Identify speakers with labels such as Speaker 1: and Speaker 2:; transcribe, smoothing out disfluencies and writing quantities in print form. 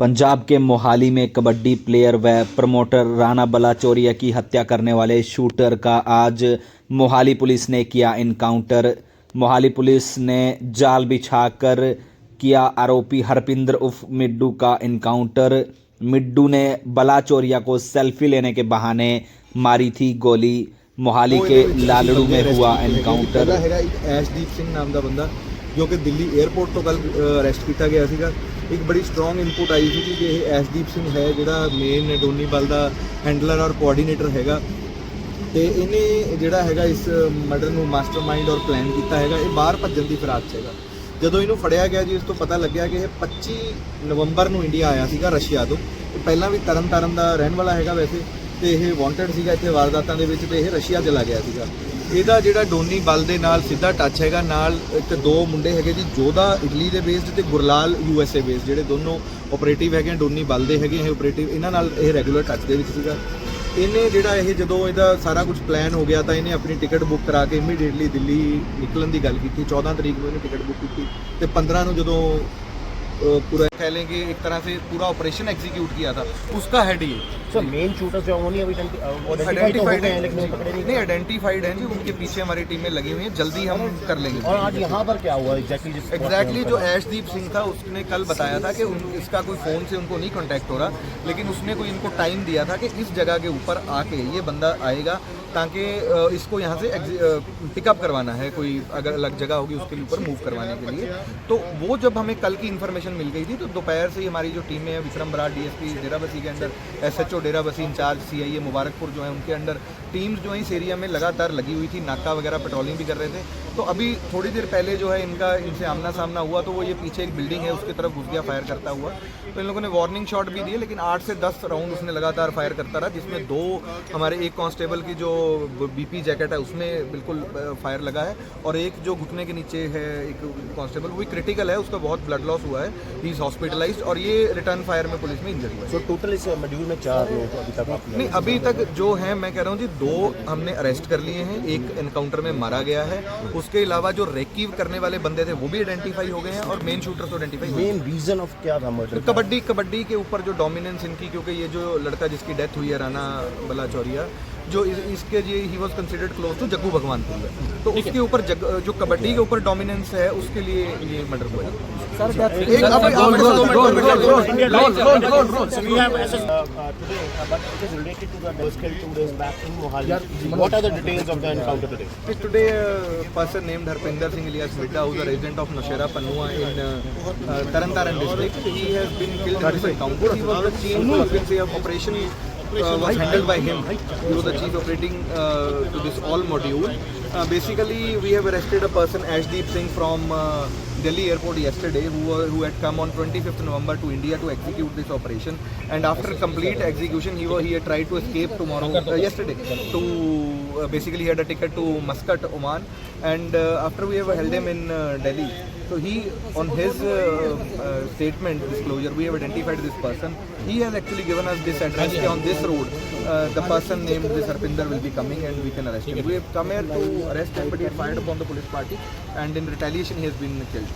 Speaker 1: पंजाब के मोहाली में कबड्डी प्लेयर व प्रमोटर राणा बलाचौरिया की हत्या करने वाले शूटर का आज मोहाली पुलिस ने किया इनकाउंटर। मोहाली पुलिस ने जाल बिछाकर किया आरोपी हरपिंदर उर्फ मिड्डू का इनकाउंटर। मिड्डू ने बलाचौरिया को सेल्फी लेने के बहाने मारी थी गोली। मोहाली के लालड़ू में हुआ इनकाउंटर।
Speaker 2: ਐਸ਼ਦੀਪ ਸਿੰਘ ਨਾਮ ਦਾ ਬੰਦਾ ਜੋ ਕਿ ਦਿੱਲੀ 에ਅਰਪੋਰਟ ਤੋਂ ਕੱਲ ਅਰੈਸਟ ਕੀਤਾ ਗਿਆ ਸੀਗਾ। ਇੱਕ ਬੜੀ ਸਟਰੋਂਗ ਇਨਪੁਟ ਆਈ ਸੀ ਕਿ ਇਹ ਐਸ਼ਦੀਪ ਸਿੰਘ ਹੈ ਜਿਹੜਾ ਮੇਨ ਡੋਨੀ ਬਲ ਦਾ ਹੈਂਡਲਰ ਔਰ ਕੋਆਰਡੀਨੇਟਰ ਹੈਗਾ ਤੇ ਇਹਨੇ ਜਿਹੜਾ ਹੈਗਾ ਇਸ ਮਰਡਰ ਨੂੰ ਮਾਸਟਰਮਾਈਂਡ ਔਰ ਪਲਾਨ ਕੀਤਾ ਹੈਗਾ। ਇਹ ਬਾਹਰ ਭੱਜਣ ਦੀ ਫਿਰਾਕ 'ਚ ਹੈਗਾ। ਜਦੋਂ ਇਹਨੂੰ ਫੜਿਆ ਗਿਆ ਜੀ ਇਸ ਤੋਂ ਪਤਾ ਲੱਗਿਆ ਕਿ ਇਹ 25 ਨਵੰਬਰ ਨੂੰ ਇੰਡੀਆ ਆਇਆ ਸੀਗਾ ਰਸ਼ੀਆ ਤੋਂ। ਪਹਿਲਾਂ ਵੀ ਤਰਨਤਾਰਨ ਦਾ ਰਹਿਣ ਵਾਲਾ ਹੈਗਾ ਵੈਸੇ ਤੇ ਇਹ ਵਾਂਟਡ ਸੀਗਾ ਇੱਥੇ ਵਾਰਦਾਤਾਂ ਦੇ ਵਿੱਚ ਤੇ ਇਹ ਰਸ਼ੀਆ ਚਲਾ ਗਿਆ ਸੀਗਾ। ਇਹਦਾ ਜਿਹੜਾ ਡੋਨੀ ਬਲ ਦੇ ਨਾਲ ਸਿੱਧਾ ਟੱਚ ਹੈਗਾ। ਨਾਲ ਇੱਕ ਦੋ ਮੁੰਡੇ ਹੈਗੇ ਜੀ ਜੋਧਾ ਇਟਲੀ ਦੇ ਬੇਸਡ ਤੇ ਗੁਰਲਾਲ USA ਬੇਸਡ ਜਿਹੜੇ ਦੋਨੋਂ ਆਪਰੇਟਿਵ ਹੈਗੇ ਡੋਨੀ ਬਲ ਦੇ ਹੈਗੇ ਇਹ ਆਪਰੇਟਿਵ। ਇਹਨਾਂ ਨਾਲ ਇਹ ਰੈਗੂਲਰ ਟੱਚ ਦੇ ਵਿੱਚ ਸੀਗਾ। ਇਹਨੇ ਜਿਹੜਾ ਇਹ ਜਦੋਂ ਇਹਦਾ ਸਾਰਾ ਕੁਝ ਪਲਾਨ ਹੋ ਗਿਆ ਤਾਂ ਇਹਨੇ ਆਪਣੀ ਟਿਕਟ ਬੁੱਕ ਕਰਾ ਕੇ ਇਮੀਡੀਏਟਲੀ ਦਿੱਲੀ ਨਿਕਲਣ ਦੀ ਗੱਲ ਕੀਤੀ। 14 ਤਰੀਕ ਨੂੰ ਇਹਨੇ ਟਿਕਟ ਬੁੱਕ ਕੀਤੀ ਤੇ 15 ਨੂੰ ਜਦੋਂ पूरा कह लेंगे एक तरह से पूरा ऑपरेशन एग्जीक्यूट किया था उसका हेड ये।
Speaker 3: सर मेन शूटर जो वो नहीं अभी
Speaker 2: आइडेंटिफाइड है
Speaker 3: लेकिन वो पकड़े
Speaker 2: नहीं आइडेंटिफाइड हैं जी। उनके पीछे हमारी टीमें लगी हुई हैं, जल्दी हम कर लेंगे।
Speaker 3: और आज यहाँ पर क्या हुआ एग्जैक्टली
Speaker 2: जो ऐशदीप सिंह था उसने कल बताया था कि इसका कोई फ़ोन से उनको नहीं कांटेक्ट हो रहा, लेकिन उसने कोई इनको टाइम दिया था कि इस जगह के ऊपर आके ये बंदा आएगा ताकि इसको यहाँ से पिकअप करवाना है, कोई अगर अलग जगह होगी उसके ऊपर मूव करवाने के लिए। तो वो जब हमें कल की इन्फॉर्मेशन मिल गई थी तो दोपहर से ही हमारी जो टीमें हैं विक्रम बराड़ DSP डेराबस्सी के under, SHO Derabassi incharge CIA Mubarakpur जो है उनके अंडर टीम्स जो है इस एरिया में लगातार लगी हुई थी। नाका वगैरह पेट्रोलिंग भी कर रहे थे। तो अभी थोड़ी देर पहले जो है इनसे आमना सामना हुआ तो वो ये पीछे एक बिल्डिंग है उसकी तरफ घुस गया फायर करता हुआ। तो इन लोगों ने वार्निंग शॉट भी दिए लेकिन 8 से 10 राउंड उसने लगातार फायर करता रहा, जिसमें 2 हमारे एक कांस्टेबल की जो BP जैकेट है उसमें बिल्कुल फायर लगा है और एक जो घुटने के नीचे है एक कांस्टेबल वो क्रिटिकल है, उसका बहुत ब्लड लॉस हुआ है, ही इज हॉस्पिटलाइज्ड और ये रिटर्न फायर में पुलिस में इंजरी हुआ है।
Speaker 3: सो टोटल इस मॉड्यूल में 4 लोग अभी तक
Speaker 2: नहीं अभी तक जो है मैं कह रहा हूँ जी 2 हमने अरेस्ट कर लिए हैं, एक एनकाउंटर में मारा गया है। उसके अलावा जो रेकी करने वाले बंदे थे वो भी आइडेंटिफाई हो गए हैं और मेन शूटर तो आइडेंटिफाई।
Speaker 3: मेन रीजन ऑफ क्या था मर्डर?
Speaker 2: कबड्डी के ऊपर जो डोमिनेंस इनकी, क्योंकि ये जो लड़का जिसकी डेथ हुई है राणा बलाचौरिया जो इसके ये ही was considered close to Jaggu Bhagwanpur, तो उसके ऊपर जो कबड्डी के ऊपर डोमिनेंस है उसके लिए ये मर्डर हुआ है। Today a person named Harpinder Singh alias Midda, who is a resident of Nashera Panua in Tarantaran district, he has been killed in this encounter. He was the chief, you can say, of operation was handled by him. He was the chief operating to this all module. Basically, we have arrested a person, Ashdeep Singh, from Delhi airport yesterday, who had come on 25th November to India to execute this operation. And after complete execution, he had tried to escape yesterday. Basically, he had a ticket to Muscat, Oman. And after we have held him in Delhi, so he, on his statement disclosure, we have identified this person. He has actually given us this address. On this road, the person named this Harpinder will be coming and we can arrest him. We have come here to arrest him, but he had fired upon the police party and in retaliation he has been killed.